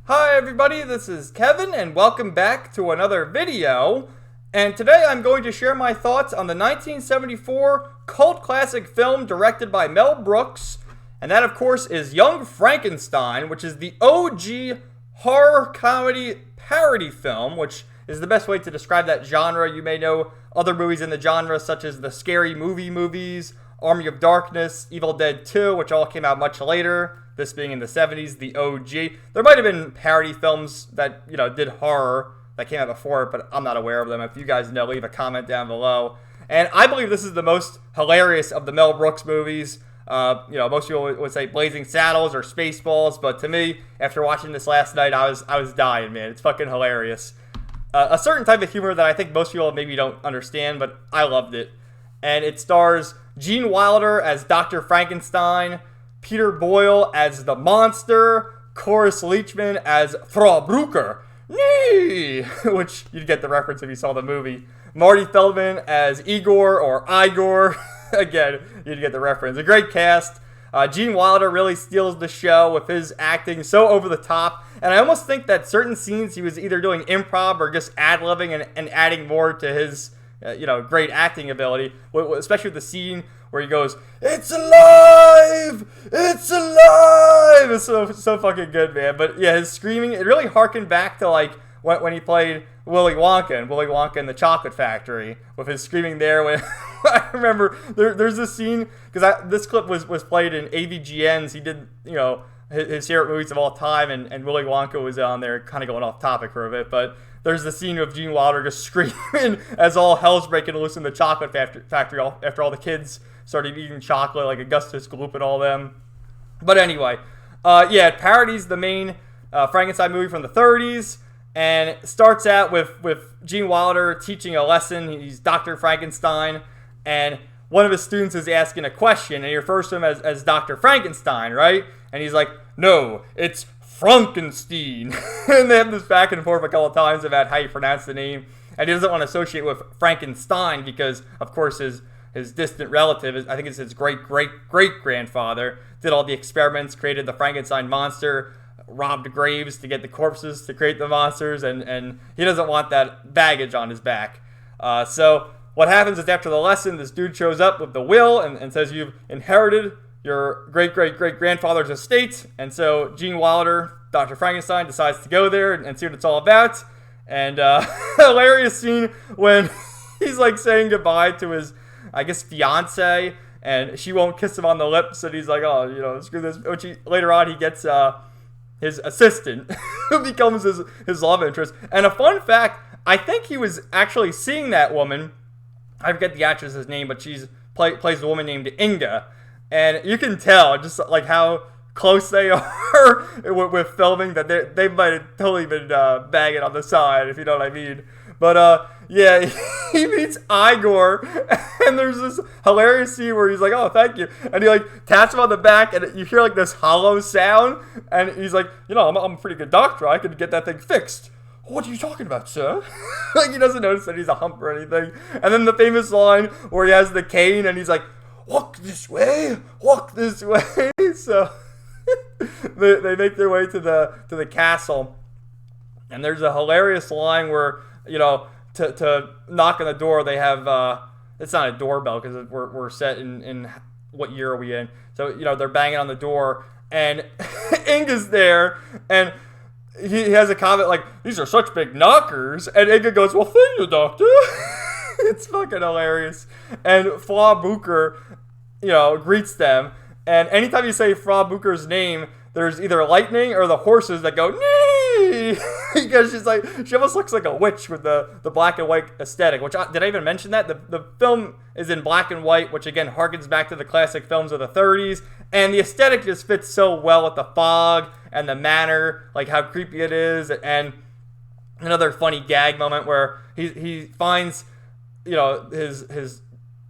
Hi everybody, this is Kevin and welcome back to another video. And today I'm going to share my thoughts on the 1974 cult classic film directed by Mel Brooks. And that of course is Young Frankenstein, which is the OG horror comedy parody film, which is the best way to describe that genre. You may know other movies in the genre such as the Scary Movie movies, Army of Darkness, Evil Dead 2, which all came out much later. This being in the 70s, the OG. There might have been parody films that, did horror that came out before it, but I'm not aware of them. If you guys know, leave a comment down below. And I believe this is the most hilarious of the Mel Brooks movies. Most people would say Blazing Saddles or Spaceballs, but to me, after watching this last night, I was dying, man. It's fucking hilarious. A certain type of humor that I think most people maybe don't understand, but I loved it. And it stars Gene Wilder as Dr. Frankenstein, Peter Boyle as the monster, Cloris Leachman as Frau Brooker, nee! Which you'd get the reference if you saw the movie. Marty Feldman as Igor or Igor. Again, you'd get the reference. A great cast. Gene Wilder really steals the show with his acting so over the top. And I almost think that certain scenes he was either doing improv or just ad-libbing and adding more to his great acting ability. Especially with the scene where he goes, "It's alive! It's alive!" It's so fucking good, man. But yeah, his screaming, it really harkened back to like when he played Willy Wonka in the Chocolate Factory, with his screaming there. When I remember there's this scene, because this clip was played in AVGN's. He did his favorite movies of all time, and Willy Wonka was on there, kind of going off topic for a bit, but there's the scene of Gene Wilder just screaming as all hell's breaking loose in the Chocolate Factory after all the kids started eating chocolate, like Augustus Gloop and all them. But anyway, it parodies the main Frankenstein movie from the 30s, and it starts out with Gene Wilder teaching a lesson. He's Dr. Frankenstein, and one of his students is asking a question, and he refers to him as Dr. Frankenstein, right? And he's like, "No, it's Frankenstein." And they have this back and forth a couple of times about how you pronounce the name. And he doesn't want to associate with Frankenstein because, of course, his distant relative, I think it's his great-great-great-grandfather, did all the experiments, created the Frankenstein monster, robbed graves to get the corpses to create the monsters, and he doesn't want that baggage on his back. So what happens is after the lesson, this dude shows up with the will and says, "You've inherited your great-great-great-grandfather's estate." And so Gene Wilder, Dr. Frankenstein, decides to go there and see what it's all about. And hilarious scene when he's like saying goodbye to his, I guess, fiance, and she won't kiss him on the lips, and he's like, "Oh, screw this." Which later on he gets his assistant, who becomes his love interest. And a fun fact, I think he was actually seeing that woman. I forget the actress's name, but she's plays a woman named Inga. And you can tell just like how close they are with filming, that they might have totally been bagging on the side, if you know what I mean. But he meets Igor, and there's this hilarious scene where he's like, "Oh, thank you," and he like taps him on the back, and you hear like this hollow sound, and he's like, "I'm a pretty good doctor. I could get that thing fixed." "What are you talking about, sir?" Like he doesn't notice that he's a hump or anything. And then the famous line where he has the cane, and he's like, "Walk this way, walk this way." So they make their way to the castle, and there's a hilarious line where to knock on the door, they have it's not a doorbell because we're set in what year are we in? So they're banging on the door, and Inga's there, and he has a comment like, "These are such big knockers," and Inga goes, "Well, thank you, doctor." It's fucking hilarious. And Frau Brooker, greets them. And anytime you say Frau Brooker's name, there's either lightning or the horses that go, "Nee!" Because she almost looks like a witch with the black and white aesthetic. Did I even mention that? The film is in black and white, which again harkens back to the classic films of the 30s. And the aesthetic just fits so well with the fog and the manor, like how creepy it is. And another funny gag moment where he finds his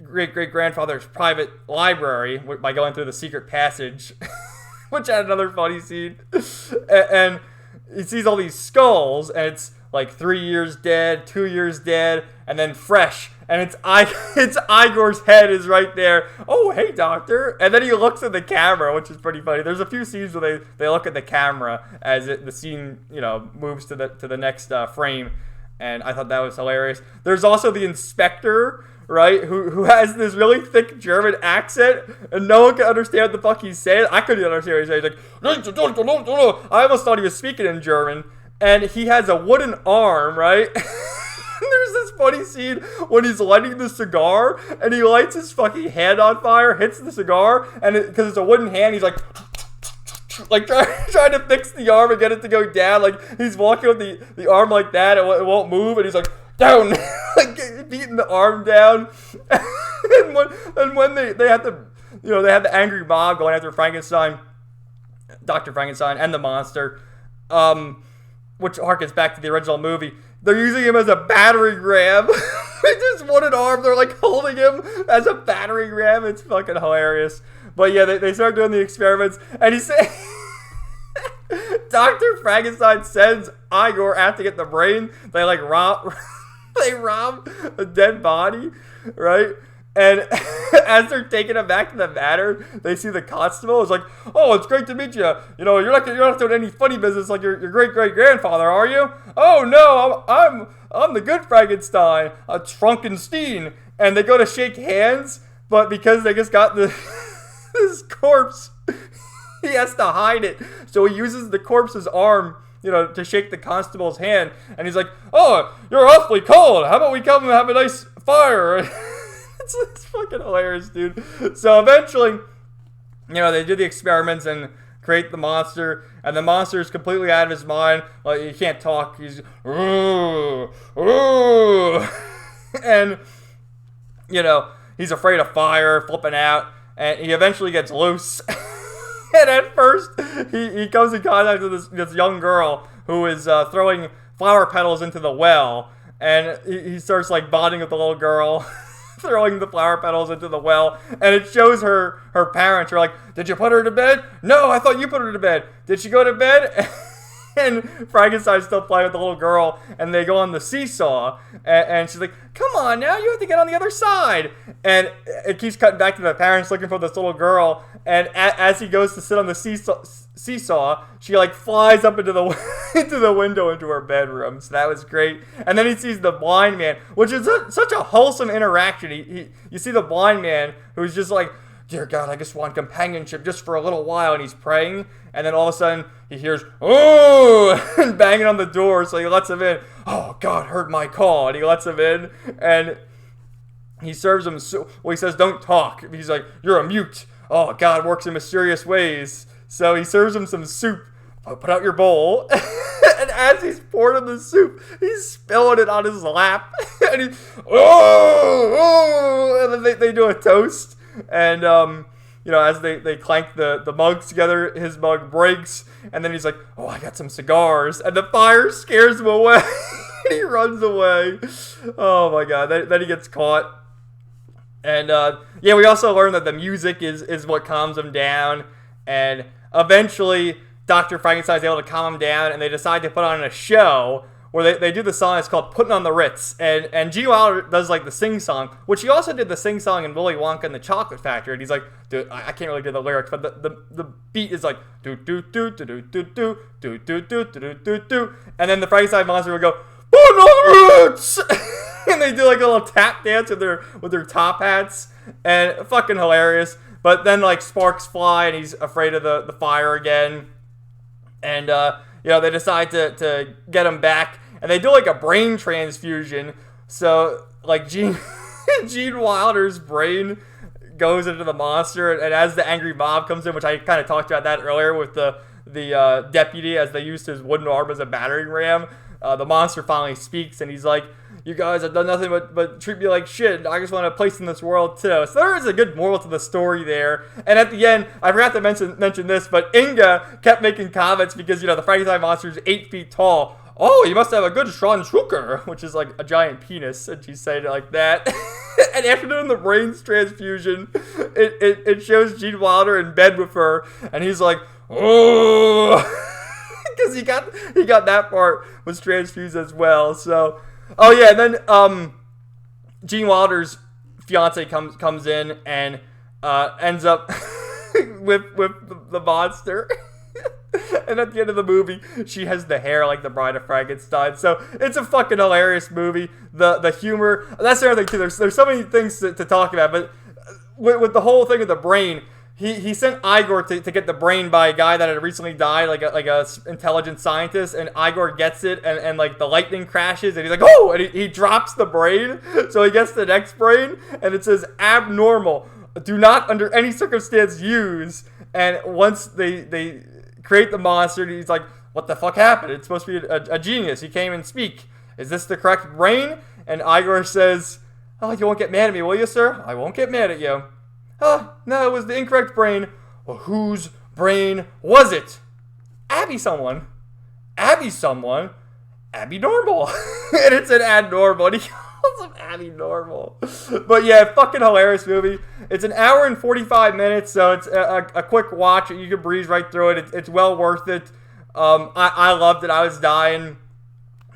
great-great-grandfather's private library by going through the secret passage, which had another funny scene. And he sees all these skulls, and it's like 3 years dead, 2 years dead, and then fresh. and it's Igor's head is right there. Oh, hey, doctor. And then he looks at the camera, which is pretty funny. There's a few scenes where they look at the camera as the scene, moves to the next frame, and I thought that was hilarious. There's also the inspector, right, who has this really thick German accent, and no one can understand what the fuck he's saying. I couldn't understand what he's saying. He's like, I almost thought he was speaking in German, and he has a wooden arm, right? There's this funny scene when he's lighting the cigar, and he lights his fucking hand on fire, hits the cigar, and because it's a wooden hand, he's like trying to fix the arm and get it to go down. Like, he's walking with the arm like that, and it won't move, and he's like, down, like beating the arm down. and when they had the they had the angry mob going after Frankenstein, Dr. Frankenstein, and the monster, which harkens back to the original movie. They're using him as a battering ram. With this wooden arm, they're like holding him as a battering ram. It's fucking hilarious. But yeah, they start doing the experiments, and he said, Dr. Frankenstein sends Igor out to get the brain. They like rob a dead body, right? And as they're taking him back to the manor, they see the constable. It's like, oh, it's great to meet you. You're not doing any funny business like your great-great-grandfather, are you? Oh, no, I'm the good Frankenstein. It's Frankenstein. And they go to shake hands, but because they just got this corpse, he has to hide it. So he uses the corpse's arm, to shake the constable's hand. And he's like, oh, you're awfully cold. How about we come and have a nice fire? It's fucking hilarious, dude. So eventually, they do the experiments and create the monster, and the monster is completely out of his mind. Like, he can't talk. He's ooh, ooh. And he's afraid of fire, flipping out, and he eventually gets loose. And at first, he comes in contact with this young girl who is throwing flower petals into the well, and he starts like bonding with the little girl. Throwing the flower petals into the well, and it shows her parents are like, did you put her to bed? No, I thought you put her to bed. Did she go to bed? And Frankenstein's still playing with the little girl, and they go on the seesaw, and she's like, come on now, you have to get on the other side. And it keeps cutting back to the parents looking for this little girl, and as he goes to sit on the seesaw, she like flies up into the window into her bedroom. So that was great. And then he sees the blind man, which is such a wholesome interaction. You see the blind man who's just like, dear God, I just want companionship just for a little while, and he's praying, and then all of a sudden he hears, oh, and banging on the door, so he lets him in. Oh, God heard my call, and he lets him in, and he serves him, he says, don't talk. He's like, you're a mute. Oh, God works in mysterious ways. So he serves him some soup. Oh, put out your bowl. And as he's pouring him the soup, he's spilling it on his lap. And and then they do a toast. And, as they clank the mugs together, his mug breaks. And then he's like, oh, I got some cigars. And the fire scares him away. He runs away. Oh, my God. Then he gets caught. And, we also learn that the music is what calms him down. And eventually, Dr. Frankenstein is able to calm him down, and they decide to put on a show where they do the song. It's called Putting on the Ritz. And Gene Wilder does, like, the sing-song, which he also did the sing-song in Willy Wonka and the Chocolate Factory. And he's like, dude, I can't really do the lyrics, but the beat is like, do-do-do-do-do-do-do-do-do-do-do-do. And then the Frankenstein monster will go, Putting on the Ritz! And they do, like, a little tap dance with their top hats. And fucking hilarious. But then, like, sparks fly, and he's afraid of the fire again. And, they decide to get him back. And they do, like, a brain transfusion. So, like, Gene Wilder's brain goes into the monster. And as the angry mob comes in, which I kind of talked about that earlier with the deputy, as they used his wooden arm as a battering ram, the monster finally speaks, and he's like, you guys have done nothing but treat me like shit. I just want a place in this world, too. So there is a good moral to the story there. And at the end, I forgot to mention this, but Inga kept making comments because, the Frankenstein monster is 8 feet tall. Oh, you must have a good Schwanzschuker, which is like a giant penis, and she said it like that. And after doing the brains transfusion, it shows Gene Wilder in bed with her, and he's like, oh, because he got that part was transfused as well. So, oh yeah, and then Gene Wilder's fiance comes in and ends up with the monster. And at the end of the movie, she has the hair like the Bride of Frankenstein. So it's a fucking hilarious movie. The humor, that's the other thing too. There's so many things to talk about, but with the whole thing of the brain, he sent Igor to get the brain by a guy that had recently died, like a intelligent scientist, and Igor gets it, and like the lightning crashes, and he's like, oh, and he drops the brain, so he gets the next brain, and it says abnormal, do not under any circumstance use. And once they create the monster, he's like, what the fuck happened? It's supposed to be a genius. He can't even speak. Is this the correct brain? And Igor says, oh, you won't get mad at me, will you, sir? I won't get mad at you. Oh, no, it was the incorrect brain. Well, whose brain was it? Abby someone. Abby someone. Abby Normal. And it's an abnormal. And he calls him Abby Normal. But yeah, fucking hilarious movie. It's an hour and 45 minutes, so it's a quick watch. You can breeze right through it. It's well worth it. I loved it. I was dying.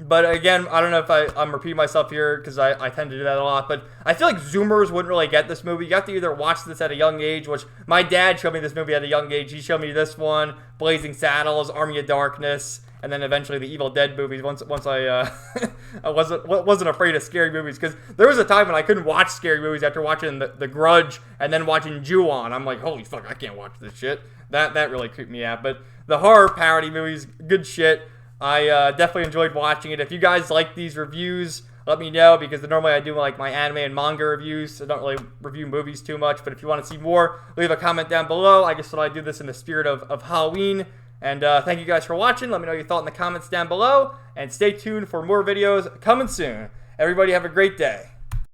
But again, I don't know if I'm repeating myself here because I tend to do that a lot. But I feel like Zoomers wouldn't really get this movie. You have to either watch this at a young age, which my dad showed me this movie at a young age. He showed me this one, Blazing Saddles, Army of Darkness, and then eventually the Evil Dead movies. Once I I wasn't afraid of scary movies, because there was a time when I couldn't watch scary movies after watching the Grudge and then watching Ju-On. I'm like, holy fuck, I can't watch this shit. That really creeped me out. But the horror parody movies, good shit. I definitely enjoyed watching it. If you guys like these reviews, let me know, because normally I do like my anime and manga reviews, so I don't really review movies too much. But if you want to see more, leave a comment down below. I guess I do this in the spirit of Halloween. And thank you guys for watching. Let me know your thought in the comments down below. And stay tuned for more videos coming soon. Everybody have a great day.